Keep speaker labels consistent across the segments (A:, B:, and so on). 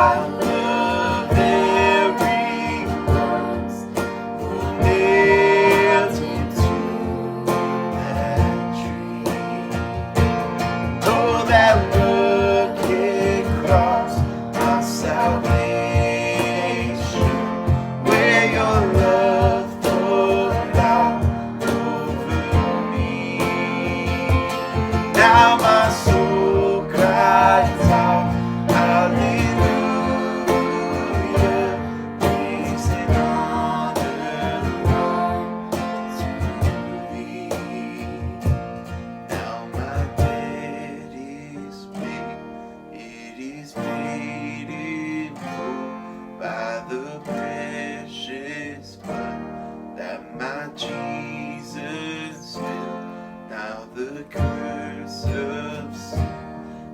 A: I love every ones who nailed him to that tree. Oh, that rugged cross of salvation, where your love poured out over me. Now my soul cries out, hallelujah, praise and honor unto thee. Now my debt is paid, it is paid in full by the precious blood that my Jesus spilled. Now the curse of sin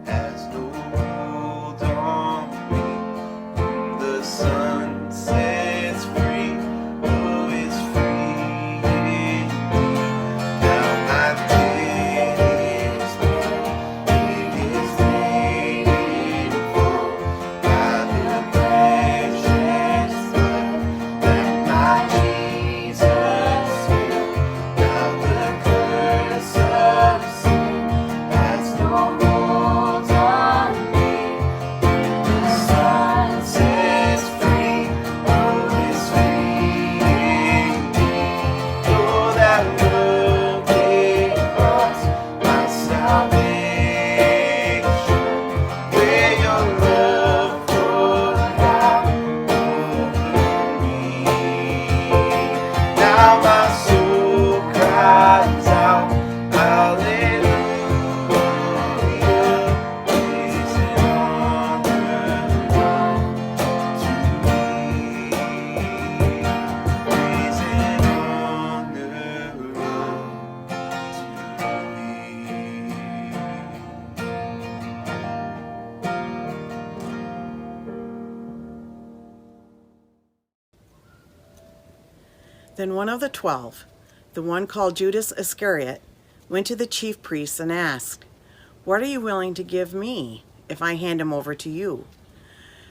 A: has no hold on me. Whom the Son sets free, oh, it's free indeed. Now my debt is paid, it is paid in full by the precious blood that my Jesus spilled. Now the curse of sin has no hold on me. The Son sets free, oh, it's free indeed. Oh, that rugged cross, my salvation, where your love poured out over me. Now my soul cries out, hallelujah, praise and honor unto thee. Praise and honor
B: Then one of the 12, the one called Judas Iscariot, went to the chief priests and asked, "What are you willing to give me if I hand him over to you?"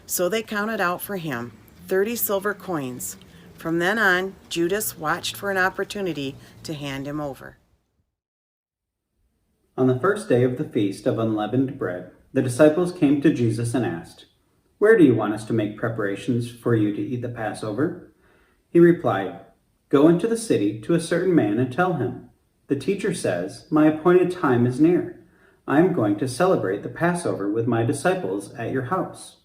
B: So they counted out for him 30 silver coins. From then on, Judas watched for an opportunity to hand him over.
C: On the first day of the Feast of Unleavened Bread, the disciples came to Jesus and asked, "Where do you want us to make preparations for you to eat the Passover?" He replied, "Go into the city to a certain man and tell him, 'The teacher says, my appointed time is near. I am going to celebrate the Passover with my disciples at your house.'"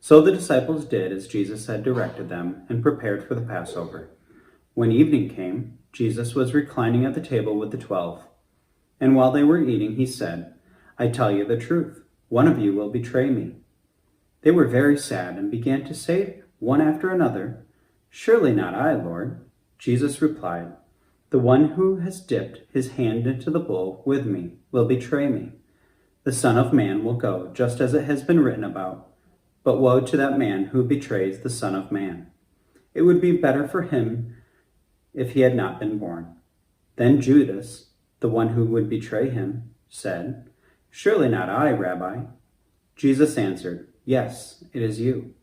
C: So the disciples did as Jesus had directed them and prepared for the Passover. When evening came, Jesus was reclining at the table with the 12. And while they were eating, he said, "I tell you the truth, one of you will betray me." They were very sad and began to say one after another, "Surely not I, Lord." Jesus replied, "The one who has dipped his hand into the bowl with me will betray me. The Son of Man will go just as it has been written about, but woe to that man who betrays the Son of Man. It would be better for him if he had not been born." Then Judas, the one who would betray him, said, "Surely not I, Rabbi." Jesus answered, "Yes, it is you."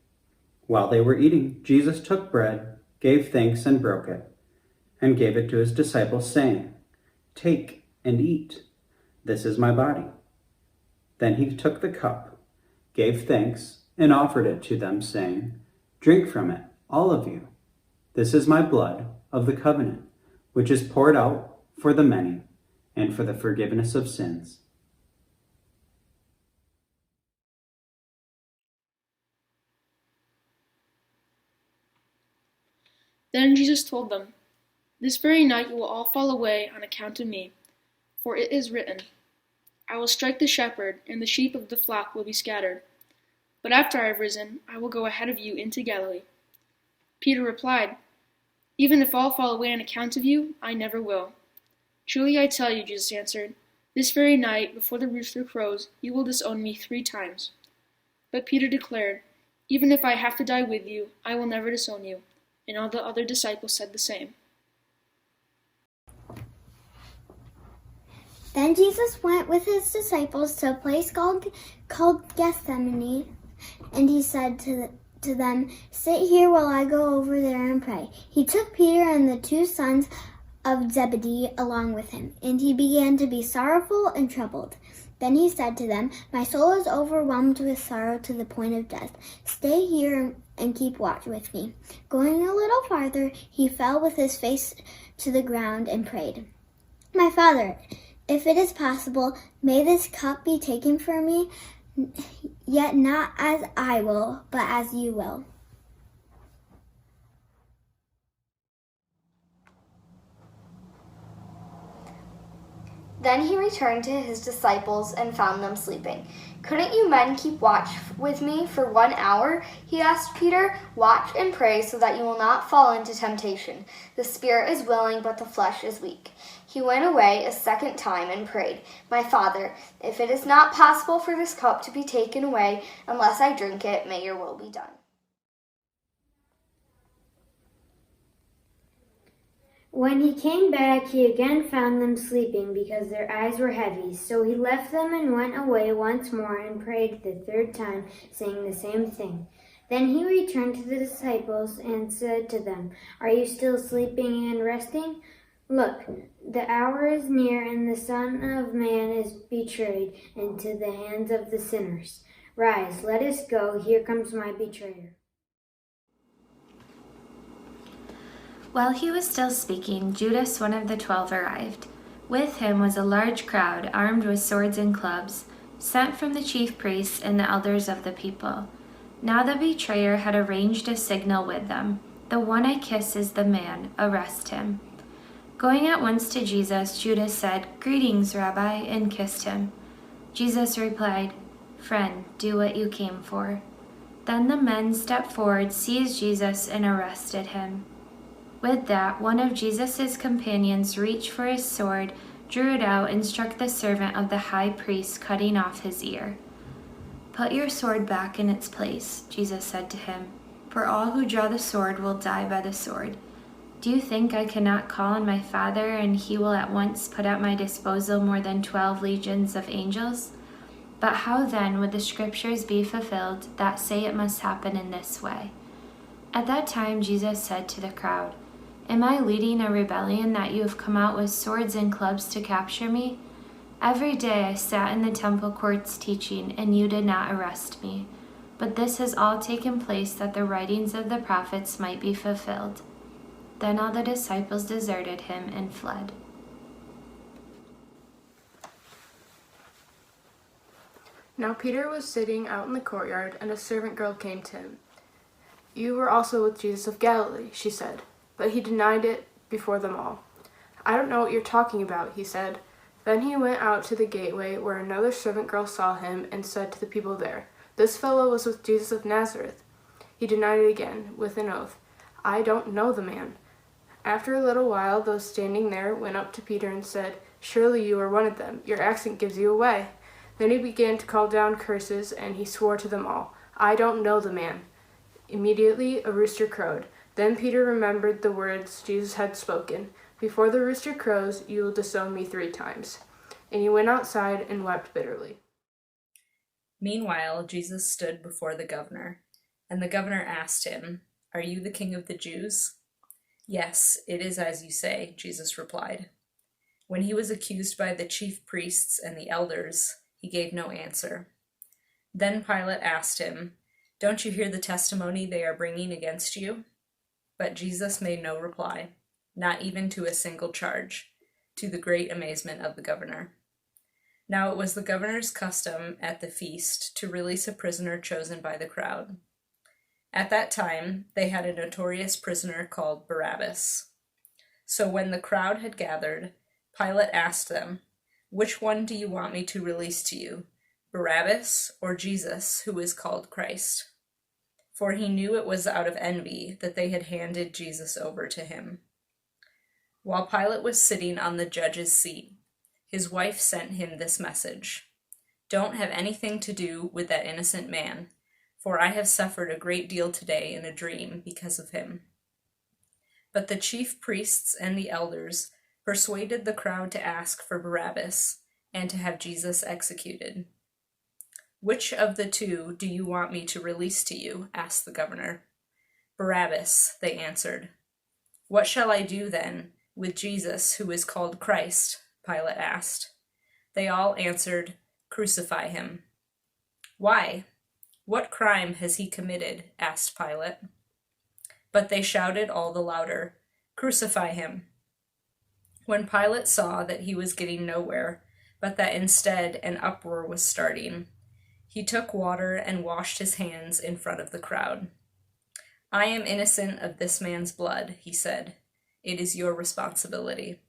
C: While they were eating, Jesus took bread, gave thanks and broke it, and gave it to his disciples, saying, "Take and eat. This is my body." Then he took the cup, gave thanks, and offered it to them, saying, "Drink from it, all of you. This is my blood of the covenant, which is poured out for the many and for the forgiveness of sins."
D: Then Jesus told them, "This very night you will all fall away on account of me, for it is written, 'I will strike the shepherd, and the sheep of the flock will be scattered.' But after I have risen, I will go ahead of you into Galilee." Peter replied, "Even if all fall away on account of you, I never will." "Truly I tell you," Jesus answered, "this very night, before the rooster crows, you will disown me 3 times." But Peter declared, "Even if I have to die with you, I will never disown you." And all the other disciples said the same.
E: Then Jesus went with his disciples to a place called Gethsemane, And he said to them, "Sit here while I go over there and pray." He took Peter and the 2 sons of Zebedee along with him, and he began to be sorrowful and troubled. Then he said to them, "My soul is overwhelmed with sorrow to the point of death. Stay here and keep watch with me." Going a little farther, he fell with his face to the ground and prayed, "My Father, if it is possible, may this cup be taken from me, yet not as I will, but as you will."
F: Then he returned to his disciples and found them sleeping. "Couldn't you men keep watch with me for 1 hour?" he asked Peter. "Watch and pray so that you will not fall into temptation. The spirit is willing, but the flesh is weak." He went away a second time and prayed, "My Father, if it is not possible for this cup to be taken away unless I drink it, may your will be done."
G: When he came back, he again found them sleeping because their eyes were heavy. So he left them and went away once more and prayed the 3rd time, saying the same thing. Then he returned to the disciples and said to them, "Are you still sleeping and resting? Look, the hour is near and the Son of Man is betrayed into the hands of the sinners. Rise, let us go. Here comes my betrayer."
H: While he was still speaking, Judas, one of the 12, arrived. With him was a large crowd, armed with swords and clubs, sent from the chief priests and the elders of the people. Now the betrayer had arranged a signal with them. "The one I kiss is the man. Arrest him." Going at once to Jesus, Judas said, "Greetings, Rabbi," and kissed him. Jesus replied, "Friend, do what you came for." Then the men stepped forward, seized Jesus, and arrested him. With that, one of Jesus' companions reached for his sword, drew it out, and struck the servant of the high priest, cutting off his ear. "Put your sword back in its place," Jesus said to him, "for all who draw the sword will die by the sword. Do you think I cannot call on my Father, and he will at once put at my disposal more than 12 legions of angels? But how then would the scriptures be fulfilled that say it must happen in this way?" At that time Jesus said to the crowd, "Am I leading a rebellion that you have come out with swords and clubs to capture me? Every day I sat in the temple courts teaching, and you did not arrest me. But this has all taken place that the writings of the prophets might be fulfilled." Then all the disciples deserted him and fled.
I: Now Peter was sitting out in the courtyard, and a servant girl came to him. "You were also with Jesus of Galilee," she said. But he denied it before them all. "I don't know what you're talking about," he said. Then he went out to the gateway, where another servant girl saw him and said to the people there, "This fellow was with Jesus of Nazareth." He denied it again, with an oath, "I don't know the man." After a little while, those standing there went up to Peter and said, "Surely you are one of them. Your accent gives you away." Then he began to call down curses, and he swore to them all, "I don't know the man." Immediately a rooster crowed. Then Peter remembered the words Jesus had spoken, "Before the rooster crows, you will disown me 3 times." And he went outside and wept bitterly.
J: Meanwhile, Jesus stood before the governor, and the governor asked him, "Are you the king of the Jews?" "Yes, it is as you say," Jesus replied. When he was accused by the chief priests and the elders, he gave no answer. Then Pilate asked him, "Don't you hear the testimony they are bringing against you?" But Jesus made no reply, not even to a single charge, to the great amazement of the governor. Now it was the governor's custom at the feast to release a prisoner chosen by the crowd. At that time, they had a notorious prisoner called Barabbas. So when the crowd had gathered, Pilate asked them, "Which one do you want me to release to you, Barabbas or Jesus, who is called Christ?" For he knew it was out of envy that they had handed Jesus over to him. While Pilate was sitting on the judge's seat, his wife sent him this message: "Don't have anything to do with that innocent man, for I have suffered a great deal today in a dream because of him." But the chief priests and the elders persuaded the crowd to ask for Barabbas and to have Jesus executed. "Which of the two do you want me to release to you?" asked the governor. "Barabbas," they answered. "What shall I do then with Jesus, who is called Christ?" Pilate asked. They all answered, "Crucify him." "Why? What crime has he committed?" asked Pilate. But they shouted all the louder, "Crucify him." When Pilate saw that he was getting nowhere, but that instead an uproar was starting, he took water and washed his hands in front of the crowd. "I am innocent of this man's blood," he said. "It is your responsibility."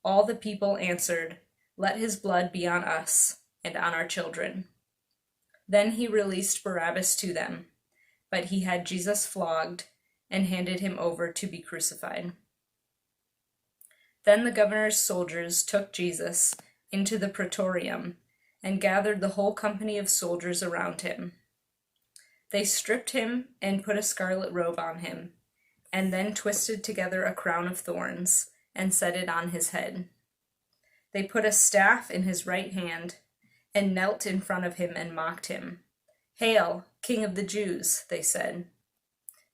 J: All the people answered, "Let his blood be on us and on our children." Then he released Barabbas to them, but he had Jesus flogged and handed him over to be crucified. Then the governor's soldiers took Jesus into the praetorium and gathered the whole company of soldiers around him. They stripped him and put a scarlet robe on him, and then twisted together a crown of thorns and set it on his head. They put a staff in his right hand and knelt in front of him and mocked him. "Hail, King of the Jews," they said.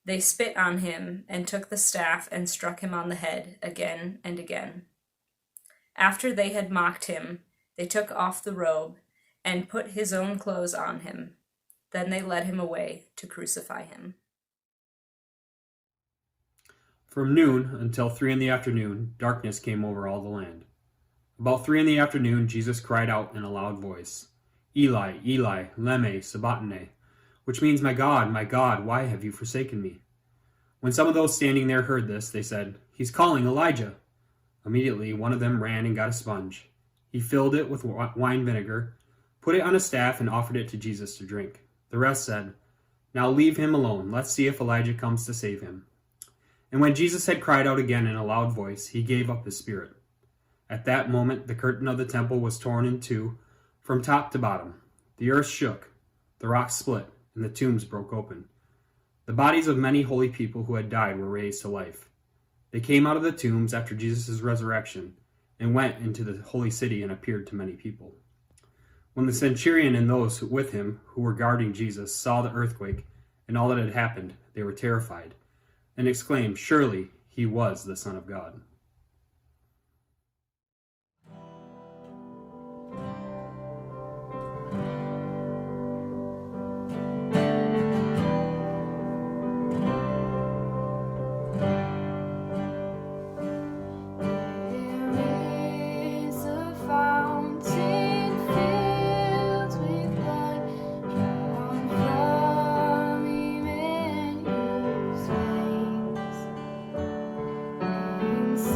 J: They spit on him and took the staff and struck him on the head again and again. After they had mocked him, they took off the robe and put his own clothes on him. Then they led him away to crucify him.
K: From noon until 3 in the afternoon, darkness came over all the land. About 3 in the afternoon, Jesus cried out in a loud voice, "Eli, Eli, lema sabachthani," which means, my God, why have you forsaken me?" When some of those standing there heard this, they said, "He's calling Elijah." Immediately, one of them ran and got a sponge. He filled it with wine vinegar, put it on a staff, and offered it to Jesus to drink. The rest said, "Now leave him alone. Let's see if Elijah comes to save him." And when Jesus had cried out again in a loud voice, he gave up his spirit. At that moment, the curtain of the temple was torn in two from top to bottom. The earth shook, the rocks split, and the tombs broke open. The bodies of many holy people who had died were raised to life. They came out of the tombs after Jesus' resurrection and went into the holy city and appeared to many people. When the centurion and those with him who were guarding Jesus saw the earthquake and all that had happened, they were terrified and exclaimed, "Surely he was the Son of God."
F: Inside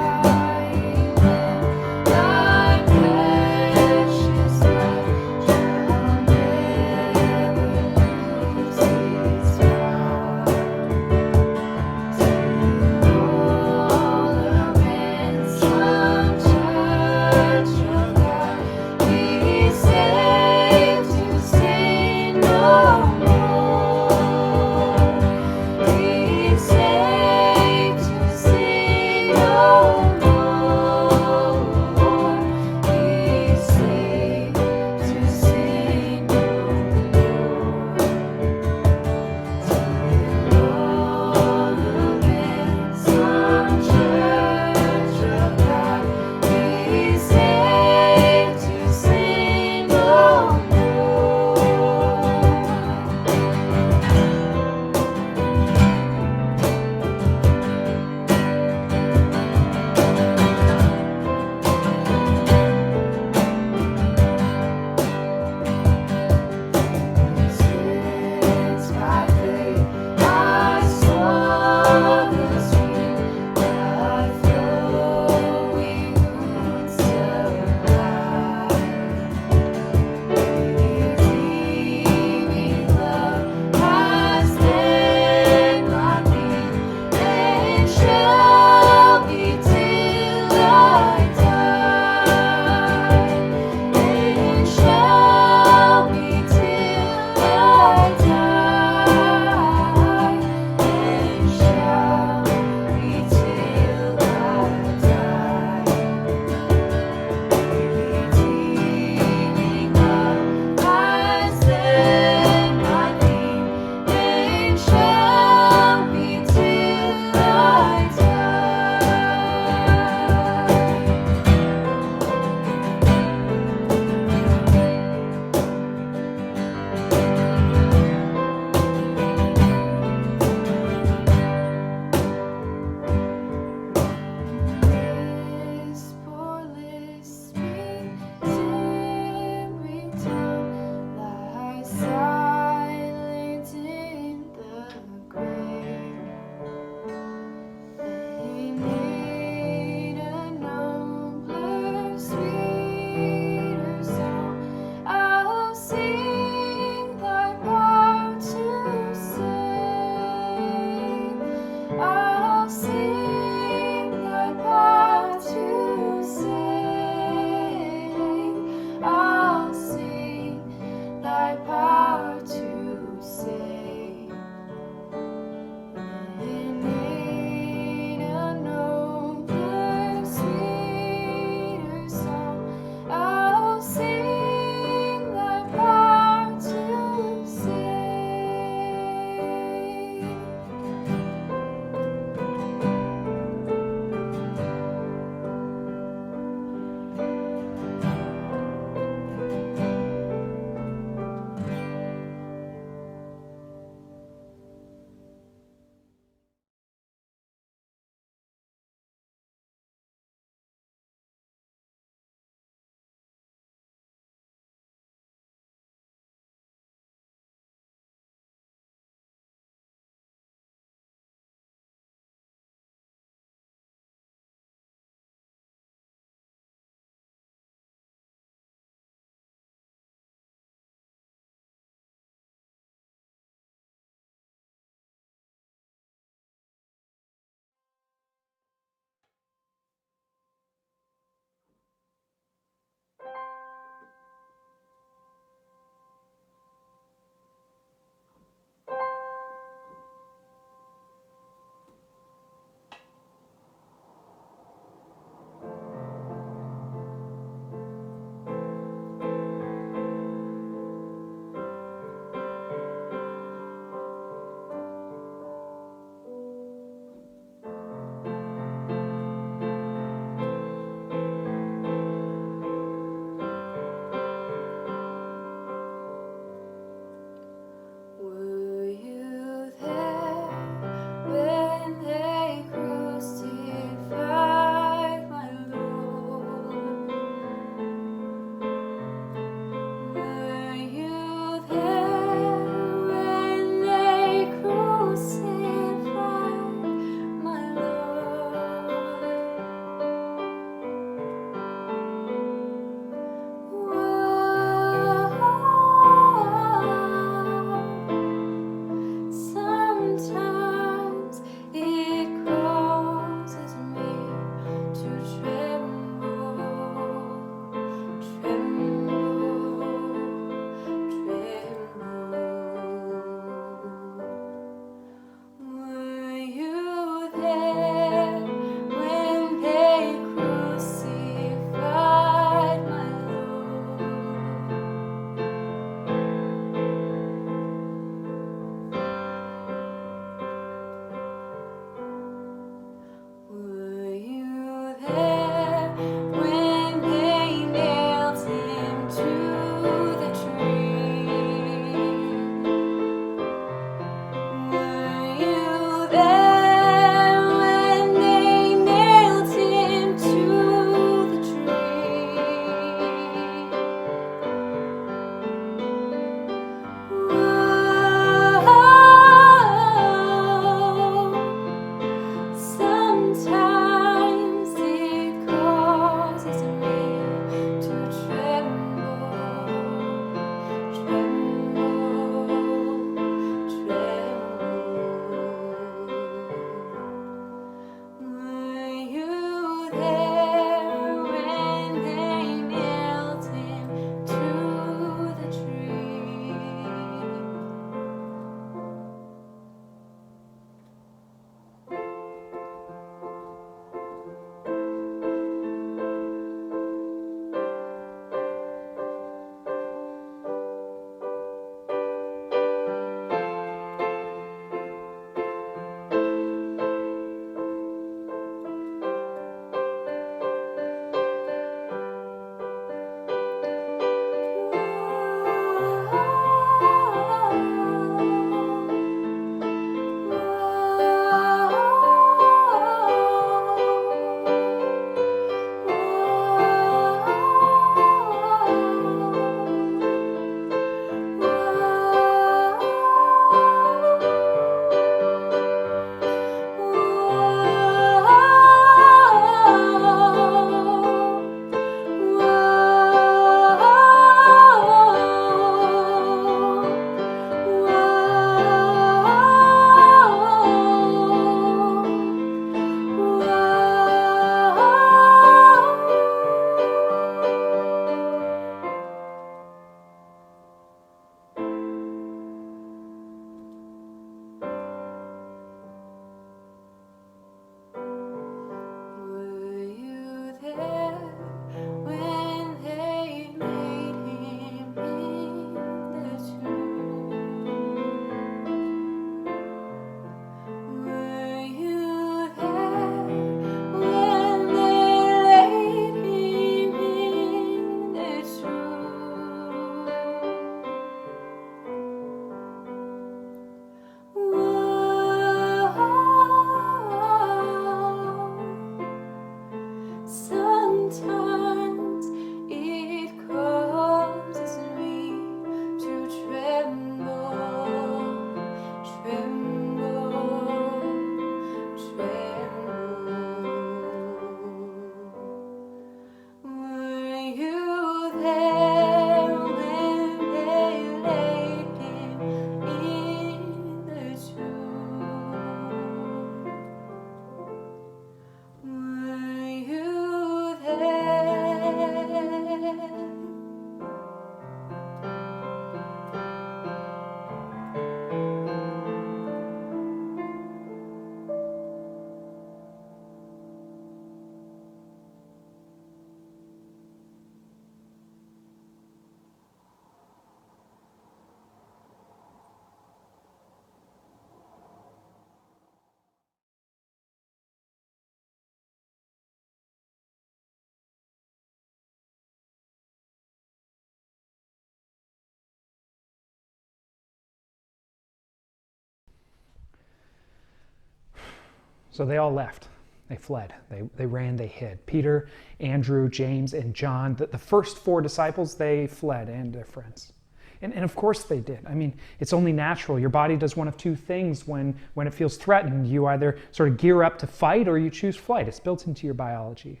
L: So they all left. They fled. They ran, they hid. Peter, Andrew, James, and John, the first 4 disciples, they fled, and their friends. And of course they did. I mean, it's only natural. Your body does one of 2 things when it feels threatened. You either sort of gear up to fight or you choose flight. It's built into your biology.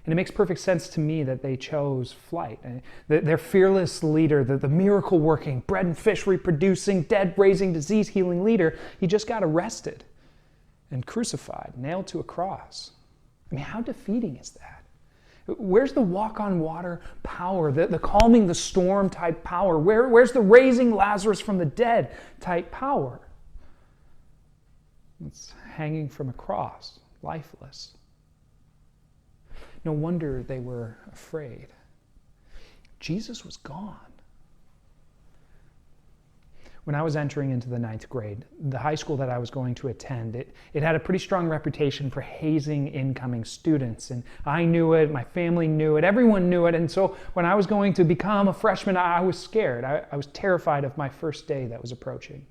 L: And it makes perfect sense to me that they chose flight. Their fearless leader, the miracle-working, bread and fish reproducing, dead-raising, disease-healing leader, he just got arrested and crucified, nailed to a cross. I mean, how defeating is that? Where's the walk on water power, the calming the storm type power? Where's the raising Lazarus from the dead type power? It's hanging from a cross, lifeless. No wonder they were afraid. Jesus was gone. When I was entering into the 9th grade, the high school that I was going to attend, it had a pretty strong reputation for hazing incoming students. And I knew it, my family knew it, everyone knew it. And so when I was going to become a freshman, I was scared. I was terrified of my first day that was approaching.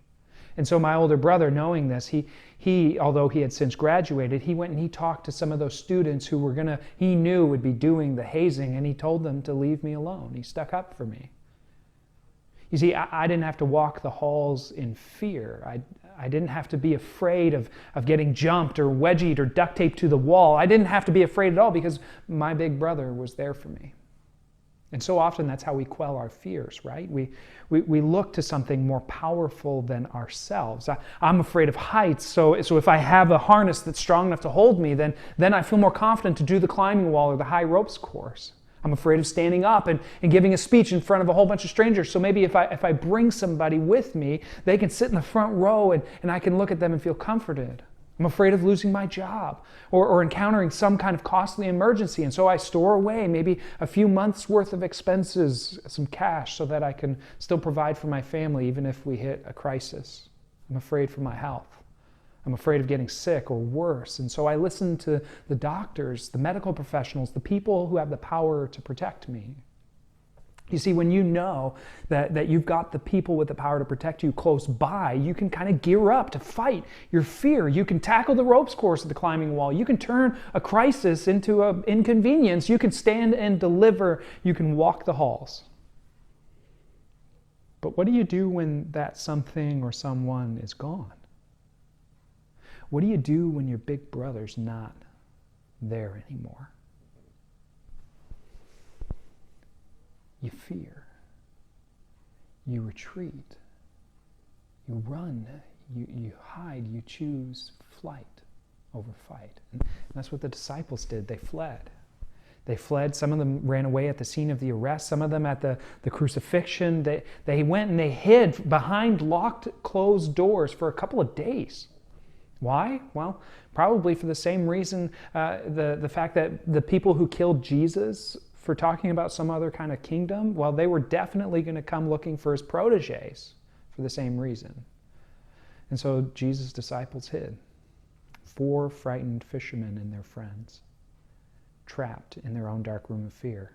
L: And so my older brother, knowing this, he, although he had since graduated, he went and he talked to some of those students who he knew would be doing the hazing, and he told them to leave me alone. He stuck up for me. You see, I didn't have to walk the halls in fear. I didn't have to be afraid of getting jumped or wedgied or duct taped to the wall. I didn't have to be afraid at all because my big brother was there for me. And so often that's how we quell our fears, right? We look to something more powerful than ourselves. I'm afraid of heights, so if I have a harness that's strong enough to hold me, then I feel more confident to do the climbing wall or the high ropes course. I'm afraid of standing up and giving a speech in front of a whole bunch of strangers. So maybe if I bring somebody with me, they can sit in the front row and I can look at them and feel comforted. I'm afraid of losing my job or encountering some kind of costly emergency. And so I store away maybe a few months worth of expenses, some cash, so that I can still provide for my family even if we hit a crisis. I'm afraid for my health. I'm afraid of getting sick or worse. And so I listen to the doctors, the medical professionals, the people who have the power to protect me. You see, when you know that you've got the people with the power to protect you close by, you can kind of gear up to fight your fear. You can tackle the ropes course of the climbing wall. You can turn a crisis into an inconvenience. You can stand and deliver. You can walk the halls. But what do you do when that something or someone is gone? What do you do when your big brother's not there anymore? You fear. You retreat. You run. You hide. You choose flight over fight. And that's what the disciples did. They fled. They fled. Some of them ran away at the scene of the arrest. Some of them at the crucifixion. They went and they hid behind locked, closed doors for a couple of days. Why? Well, probably for the same reason, the fact that the people who killed Jesus for talking about some other kind of kingdom, well, they were definitely going to come looking for his proteges for the same reason. And so Jesus' disciples hid. 4 frightened fishermen and their friends, trapped in their own dark room of fear.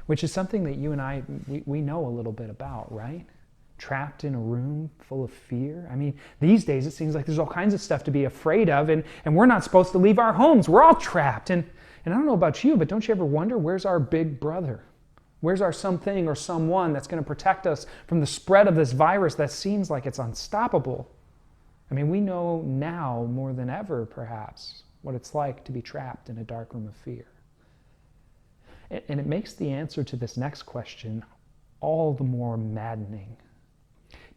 L: Which is something that you and I, we know a little bit about, right? Trapped in a room full of fear. I mean, these days it seems like there's all kinds of stuff to be afraid of, and we're not supposed to leave our homes. We're all trapped. And I don't know about you, but don't you ever wonder, where's our big brother? Where's our something or someone that's going to protect us from the spread of this virus that seems like it's unstoppable? I mean, we know now more than ever, perhaps, what it's like to be trapped in a dark room of fear. And it makes the answer to this next question all the more maddening.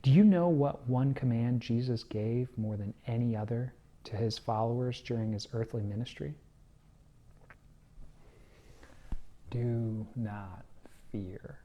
L: Do you know what one command Jesus gave more than any other to his followers during his earthly ministry? Do not fear.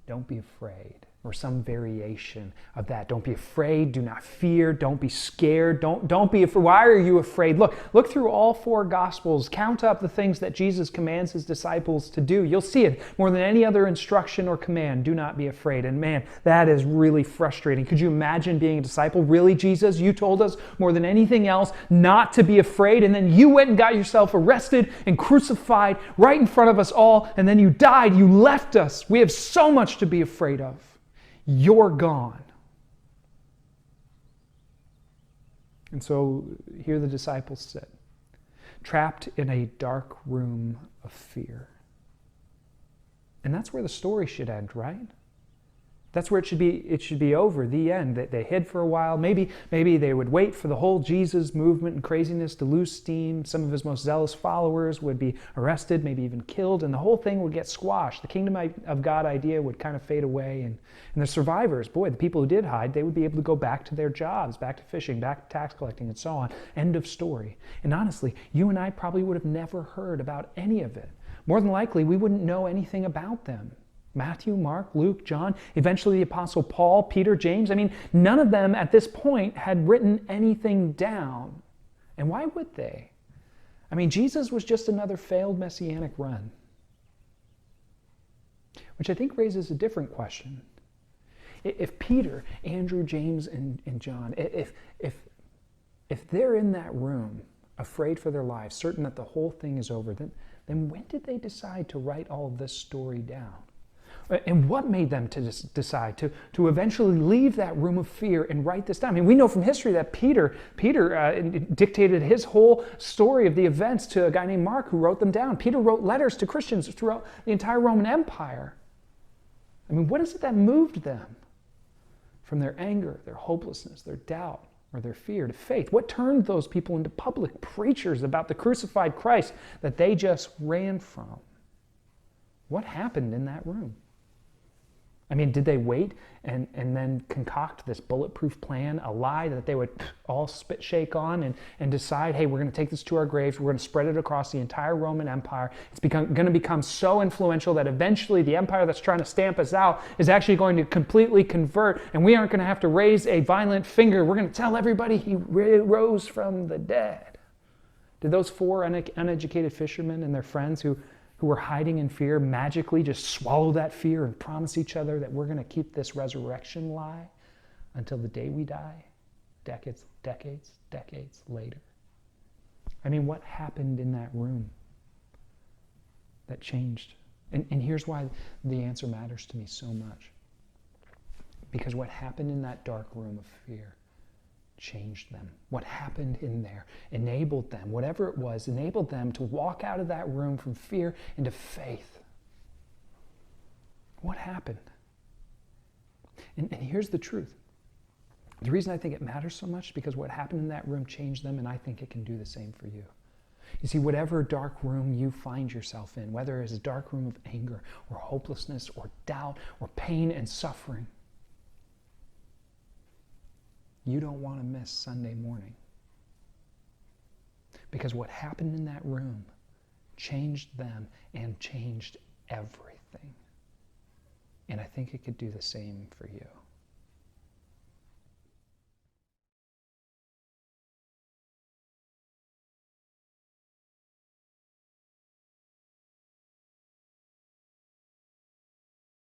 L: Don't be afraid. Or some variation of that. Don't be afraid. Do not fear. Don't be scared. Don't be afraid. Why are you afraid? Look through all 4 Gospels. Count up the things that Jesus commands his disciples to do. You'll see it more than any other instruction or command. Do not be afraid. And man, that is really frustrating. Could you imagine being a disciple? Really, Jesus? You told us more than anything else not to be afraid, and then you went and got yourself arrested and crucified right in front of us all, and then you died. You left us. We have so much to be afraid of. You're gone. And so here the disciples sit, trapped in a dark room of fear. And that's where the story should end, right? That's where it should be over, the end. They hid for a while. Maybe they would wait for the whole Jesus movement and craziness to lose steam. Some of his most zealous followers would be arrested, maybe even killed, and the whole thing would get squashed. The kingdom of God idea would kind of fade away. And the survivors, boy, the people who did hide, they would be able to go back to their jobs, back to fishing, back to tax collecting, and so on. End of story. And honestly, you and I probably would have never heard about any of it. More than likely, we wouldn't know anything about them. Matthew, Mark, Luke, John, eventually the Apostle Paul, Peter, James. I mean, none of them at this point had written anything down. And why would they? I mean, Jesus was just another failed messianic run. Which I think raises a different question. If Peter, Andrew, James, and John, if they're in that room, afraid for their lives, certain that the whole thing is over, then when did they decide to write all of this story down? And what made them to decide to eventually leave that room of fear and write this down? I mean, we know from history that Peter dictated his whole story of the events to a guy named Mark who wrote them down. Peter wrote letters to Christians throughout the entire Roman Empire. I mean, what is it that moved them from their anger, their hopelessness, their doubt, or their fear to faith? What turned those people into public preachers about the crucified Christ that they just ran from? What happened in that room? I mean, did they wait and then concoct this bulletproof plan, a lie that they would all spit shake on and decide, hey, we're going to take this to our graves, we're going to spread it across the entire Roman Empire. It's going to become so influential that eventually the empire that's trying to stamp us out is actually going to completely convert, and we aren't going to have to raise a violent finger. We're going to tell everybody he rose from the dead. Did those four uneducated fishermen and their friends who were hiding in fear magically just swallow that fear and promise each other that we're going to keep this resurrection lie until the day we die, decades later? I mean, what happened in that room that changed? And here's why the answer matters to me so much. Because what happened in that dark room of fear changed them. What happened in there enabled them, whatever it was, enabled them to walk out of that room from fear into faith. What happened? And here's the truth. The reason I think it matters so much is because what happened in that room changed them, and I think it can do the same for you. You see, whatever dark room you find yourself in, whether it's a dark room of anger or hopelessness or doubt or pain and suffering, you don't want to miss Sunday morning. Because what happened in that room changed them and changed everything. And I think it could do the same for you.